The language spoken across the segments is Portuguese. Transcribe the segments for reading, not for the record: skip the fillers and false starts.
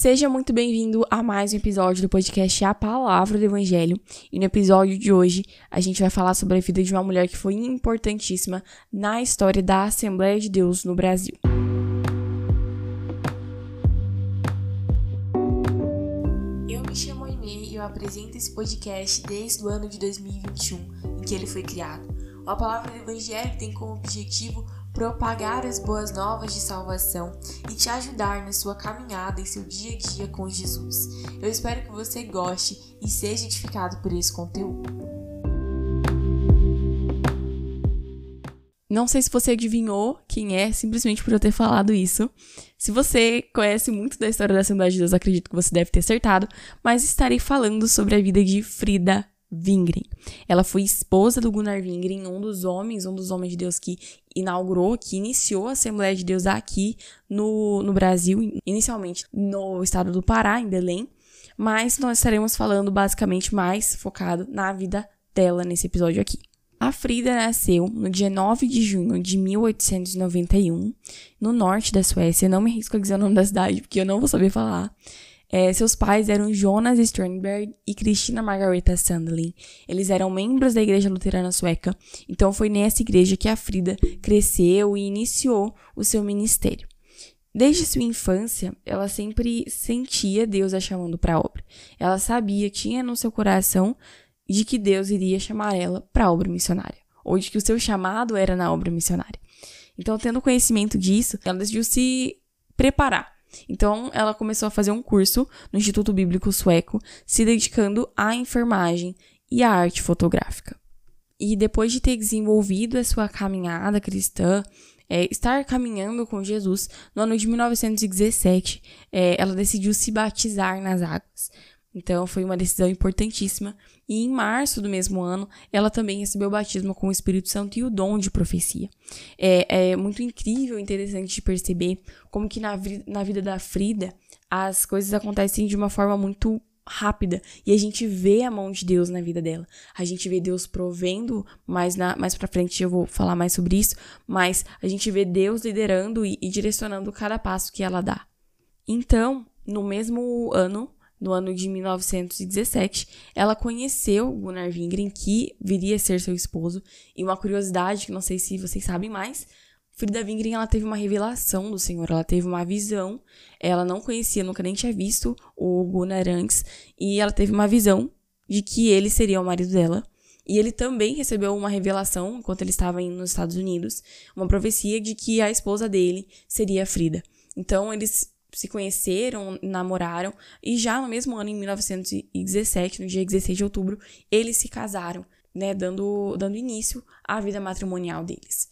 Seja muito bem-vindo a mais um episódio do podcast A Palavra do Evangelho. E no episódio de hoje, a gente vai falar sobre a vida de uma mulher que foi importantíssima na história da Assembleia de Deus no Brasil. Eu me chamo Aimee e eu apresento esse podcast desde o ano de 2021, em que ele foi criado. A Palavra do Evangelho tem como objetivo propagar as boas novas de salvação e te ajudar na sua caminhada em seu dia a dia com Jesus. Eu espero que você goste e seja edificado por esse conteúdo. Não sei se você adivinhou quem é, simplesmente por eu ter falado isso. Se você conhece muito da história da Assembleia de Deus, acredito que você deve ter acertado, mas estarei falando sobre a vida de Frida Wingren. Ela foi esposa do Gunnar Wingren, um dos homens de Deus que iniciou a Assembleia de Deus aqui no Brasil, inicialmente no estado do Pará, em Belém, mas nós estaremos falando basicamente mais focado na vida dela nesse episódio aqui. A Frida nasceu no dia 9 de junho de 1891, no norte da Suécia. Não me arrisco a dizer o nome da cidade, porque eu não vou saber falar. Seus pais eram Jonas Sternberg e Christina Margareta Sandlin. Eles eram membros da Igreja Luterana Sueca, então foi nessa igreja que a Frida cresceu e iniciou o seu ministério. Desde sua infância, ela sempre sentia Deus a chamando para a obra. Ela sabia, tinha no seu coração, de que Deus iria chamar ela para a obra missionária, ou de que o seu chamado era na obra missionária. Então, tendo conhecimento disso, ela decidiu se preparar. Então, ela começou a fazer um curso no Instituto Bíblico Sueco, se dedicando à enfermagem e à arte fotográfica. E depois de ter desenvolvido a sua caminhada cristã, estar caminhando com Jesus, no ano de 1917, ela decidiu se batizar nas águas. Então, foi uma decisão importantíssima. E em março do mesmo ano, ela também recebeu o batismo com o Espírito Santo e o dom de profecia. É muito incrível e interessante de perceber como que na vida da Frida, as coisas acontecem de uma forma muito rápida. E a gente vê a mão de Deus na vida dela. A gente vê Deus provendo, mais pra frente eu vou falar mais sobre isso, mas a gente vê Deus liderando e direcionando cada passo que ela dá. Então, no mesmo ano, no ano de 1917, ela conheceu Gunnar Wingren, que viria a ser seu esposo. E uma curiosidade, que não sei se vocês sabem mais, Frida Wingren, ela teve uma revelação do Senhor, ela teve uma visão, ela não conhecia, nunca nem tinha visto o Gunnar antes, e ela teve uma visão de que ele seria o marido dela. E ele também recebeu uma revelação, enquanto ele estava nos Estados Unidos, uma profecia de que a esposa dele seria Frida. Então, eles se conheceram, namoraram, e já no mesmo ano, em 1917, no dia 16 de outubro, eles se casaram, né, dando início à vida matrimonial deles.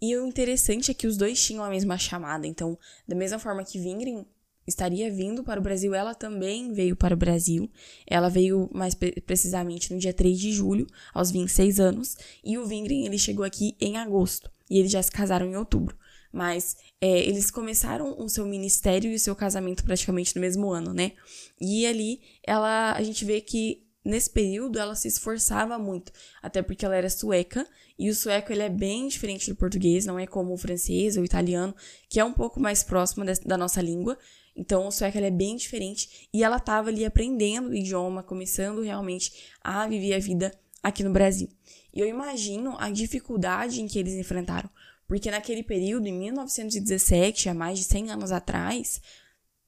E o interessante é que os dois tinham a mesma chamada, então, da mesma forma que Wingren estaria vindo para o Brasil, ela também veio para o Brasil. Ela veio mais precisamente no dia 3 de julho, aos 26 anos, e o Wingren, ele chegou aqui em agosto, e eles já se casaram em outubro. Mas eles começaram o seu ministério e o seu casamento praticamente no mesmo ano, né? E ali, a gente vê que nesse período ela se esforçava muito, até porque ela era sueca, e o sueco ele é bem diferente do português, não é como o francês ou o italiano, que é um pouco mais próximo da nossa língua. Então, o sueco ele é bem diferente, e ela estava ali aprendendo o idioma, começando realmente a viver a vida aqui no Brasil. E eu imagino a dificuldade em que eles enfrentaram, porque naquele período, em 1917, há mais de 100 anos atrás,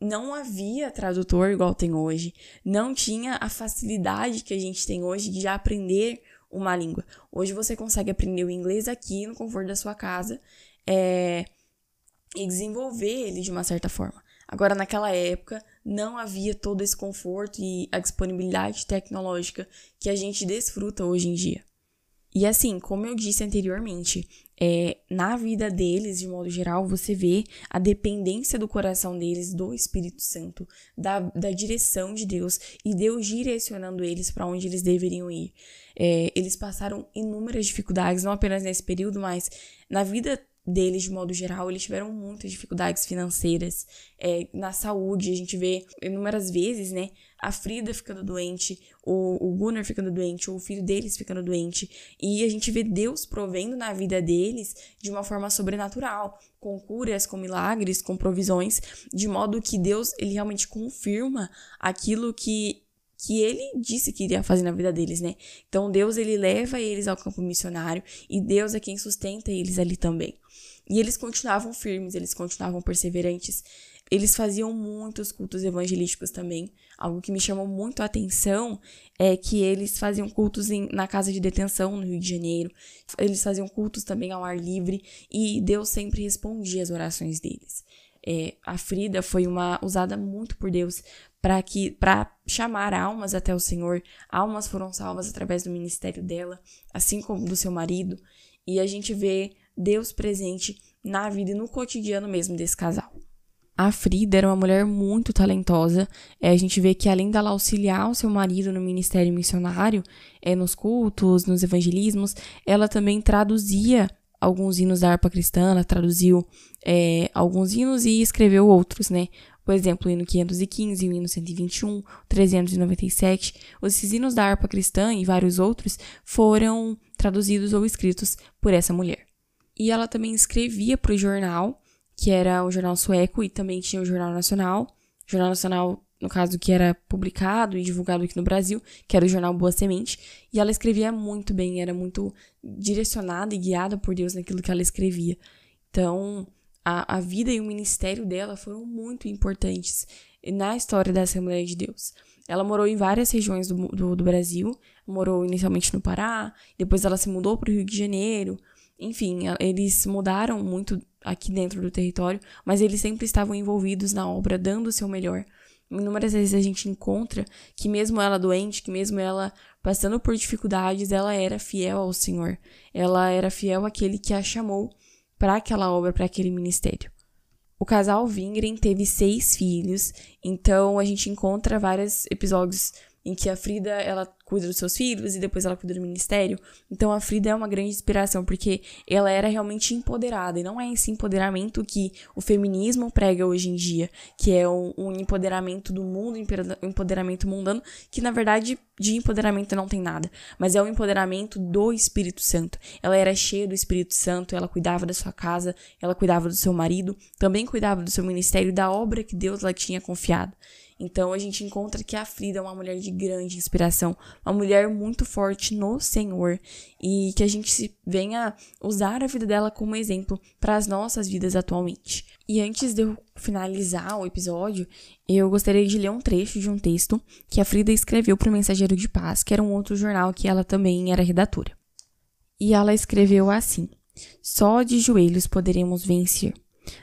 não havia tradutor igual tem hoje. Não tinha a facilidade que a gente tem hoje de aprender uma língua. Hoje você consegue aprender o inglês aqui no conforto da sua casa e desenvolver ele de uma certa forma. Agora, naquela época, não havia todo esse conforto e a disponibilidade tecnológica que a gente desfruta hoje em dia. E assim, como eu disse anteriormente, na vida deles, de modo geral, você vê a dependência do coração deles, do Espírito Santo, da direção de Deus, e Deus direcionando eles para onde eles deveriam ir. Eles passaram inúmeras dificuldades, não apenas nesse período, mas na vida deles, de modo geral, eles tiveram muitas dificuldades financeiras. Na saúde, a gente vê inúmeras vezes, né, a Frida ficando doente, o Gunnar ficando doente, ou o filho deles ficando doente. E a gente vê Deus provendo na vida deles de uma forma sobrenatural, com curas, com milagres, com provisões, de modo que Deus, ele realmente confirma aquilo que ele disse que iria fazer na vida deles, né? Então, Deus, ele leva eles ao campo missionário e Deus é quem sustenta eles ali também. E eles continuavam firmes, eles continuavam perseverantes. Eles faziam muitos cultos evangelísticos também. Algo que me chamou muito a atenção é que eles faziam cultos na casa de detenção no Rio de Janeiro. Eles faziam cultos também ao ar livre e Deus sempre respondia às orações deles. A Frida foi usada muito por Deus para chamar almas até o Senhor. Almas foram salvas através do ministério dela, assim como do seu marido. E a gente vê Deus presente na vida e no cotidiano mesmo desse casal. A Frida era uma mulher muito talentosa. A gente vê que além dela auxiliar o seu marido no ministério missionário, nos cultos, nos evangelismos, ela também traduzia alguns hinos da harpa cristã, ela traduziu alguns hinos e escreveu outros, né? Por exemplo, o hino 515, o hino 121, 397. Esses hinos da harpa cristã e vários outros foram traduzidos ou escritos por essa mulher. E ela também escrevia para o jornal, que era o jornal sueco, e também tinha o Jornal Nacional. O Jornal Nacional, no caso, que era publicado e divulgado aqui no Brasil, que era o jornal Boa Semente. E ela escrevia muito bem, era muito direcionada e guiada por Deus naquilo que ela escrevia. Então, a vida e o ministério dela foram muito importantes na história da Assembleia de Deus. Ela morou em várias regiões do Brasil, morou inicialmente no Pará, depois ela se mudou para o Rio de Janeiro. Enfim, eles mudaram muito aqui dentro do território, mas eles sempre estavam envolvidos na obra, dando o seu melhor. Inúmeras vezes a gente encontra que mesmo ela doente, que mesmo ela passando por dificuldades, ela era fiel ao Senhor. Ela era fiel àquele que a chamou para aquela obra, para aquele ministério. O casal Wingren teve 6 filhos, então a gente encontra vários episódios em que a Frida, ela cuida dos seus filhos e depois ela cuida do ministério. Então a Frida é uma grande inspiração, porque ela era realmente empoderada, e não é esse empoderamento que o feminismo prega hoje em dia, que é um empoderamento do mundo, um empoderamento mundano, que na verdade de empoderamento não tem nada, mas é o empoderamento do Espírito Santo. Ela era cheia do Espírito Santo, ela cuidava da sua casa, ela cuidava do seu marido, também cuidava do seu ministério e da obra que Deus lhe tinha confiado. Então, a gente encontra que a Frida é uma mulher de grande inspiração, uma mulher muito forte no Senhor, e que a gente venha usar a vida dela como exemplo para as nossas vidas atualmente. E antes de eu finalizar o episódio, eu gostaria de ler um trecho de um texto que a Frida escreveu para o Mensageiro de Paz, que era um outro jornal que ela também era redatora. E ela escreveu assim: "Só de joelhos poderemos vencer.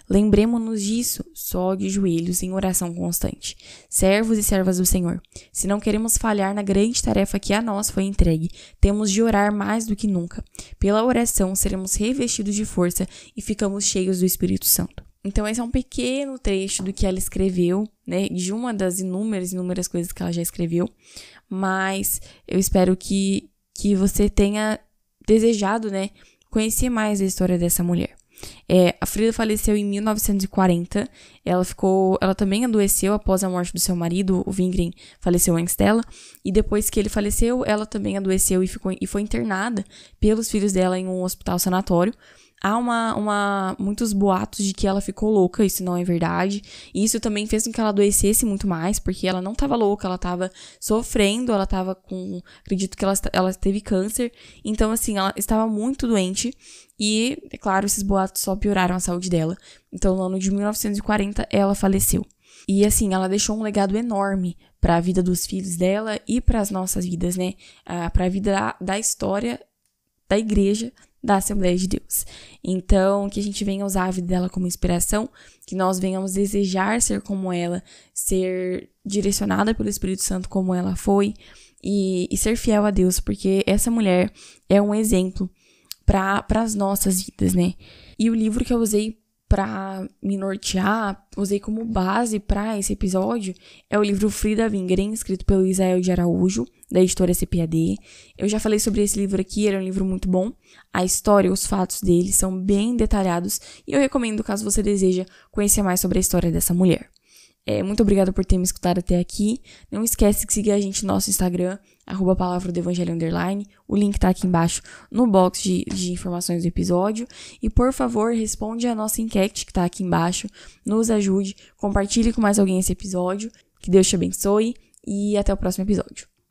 Lembremo-nos disso, só de joelhos em oração constante. Servos e servas do Senhor, se não queremos falhar na grande tarefa que a nós foi entregue, temos de orar mais do que nunca. Pela oração seremos revestidos de força e ficamos cheios do Espírito Santo." Então esse é um pequeno trecho do que ela escreveu, né, de uma das inúmeras coisas que ela já escreveu, mas eu espero que você tenha desejado, né, conhecer mais a história dessa mulher. A Frida faleceu em 1940, ela também adoeceu após a morte do seu marido, o Wingren faleceu antes dela, e depois que ele faleceu, ela também adoeceu e foi internada pelos filhos dela em um hospital sanatório. Há muitos boatos de que ela ficou louca, isso não é verdade, e isso também fez com que ela adoecesse muito mais, porque ela não estava louca, ela estava sofrendo, ela estava acredito que ela teve câncer, então assim, ela estava muito doente, e, é claro, esses boatos só pioraram a saúde dela. Então, no ano de 1940, ela faleceu. E, assim, ela deixou um legado enorme para a vida dos filhos dela e para as nossas vidas, né? Para a vida da história da igreja da Assembleia de Deus. Então, que a gente venha usar a vida dela como inspiração, que nós venhamos desejar ser como ela, ser direcionada pelo Espírito Santo como ela foi, e ser fiel a Deus, porque essa mulher é um exemplo para as nossas vidas, né? E o livro que eu usei para me nortear, usei como base para esse episódio, é o livro Frida Wingren, escrito pelo Isael de Araújo, da editora CPAD. Eu já falei sobre esse livro aqui, ele é um livro muito bom. A história, os fatos dele são bem detalhados e eu recomendo caso você deseja conhecer mais sobre a história dessa mulher. Muito obrigada por ter me escutado até aqui. Não esquece de seguir a gente no nosso Instagram, @palavradoevangelho_. O link tá aqui embaixo no box de informações do episódio. E, por favor, responde a nossa enquete que tá aqui embaixo. Nos ajude, compartilhe com mais alguém esse episódio. Que Deus te abençoe e até o próximo episódio.